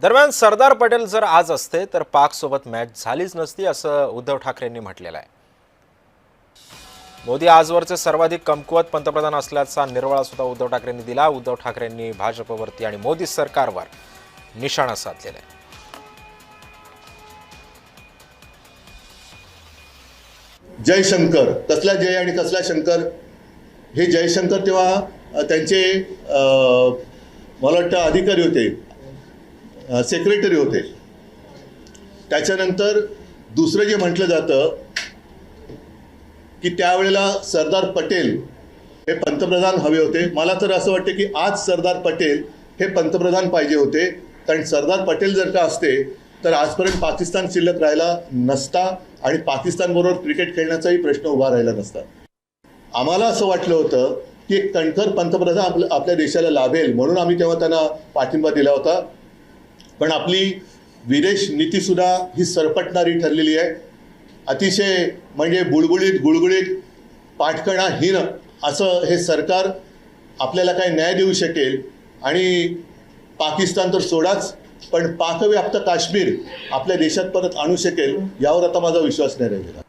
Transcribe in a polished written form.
दरम्यान सरदार पटेल जर आज असते तर पाक सोबत मॅच झालीच नसती असं उद्धव ठाकरेंनी म्हटलेलं आहे। मोदी आजवरचे सर्वाधिक कमकुवत पंतप्रधान असल्याचा निर्वाळा सुद्धा उद्धव ठाकरेंनी दिला। उद्धव ठाकरेंनी भाजपवरती आणि मोदी सरकारवर निशाणा साधलेला आहे। जयशंकर, कसला जय आणि कसला शंकर? हे जयशंकर तेव्हा त्यांचे मला वाटतं अधिकारी होते, सेक्रेटरी होते। त्याच्यानंतर दुसरं जे म्हटलं जातं की त्यावेळेला सरदार पटेल हे पंतप्रधान हवे होते। मला तर असं वाटतं की आज सरदार पटेल हे पंतप्रधान पाहिजे होते, कारण सरदार पटेल जर का असते तर आजपर्यंत पाकिस्तान शिल्लक राहिला नसता आणि पाकिस्तानबरोबर क्रिकेट खेळण्याचाही प्रश्न उभा राहिला नसता। आम्हाला असं वाटलं होतं की एक कणखर पंतप्रधान आपल्या देशाला लाभेल, म्हणून आम्ही तेव्हा त्यांना पाठिंबा दिला होता। पण आपली विदेश नीतीसुद्धा ही सरपटणारी ठरलेली आहे। अतिशय म्हणजे बुळबुळीत गुळगुळीत पाठकणाहीन असं हे सरकार आपल्याला काय न्याय देऊ शकेल आणि पाकिस्तान तर सोडाच, पण पाकव्याप्त काश्मीर आपल्या देशात परत आणू शकेल यावर आता माझा विश्वास नाही राहिलेला।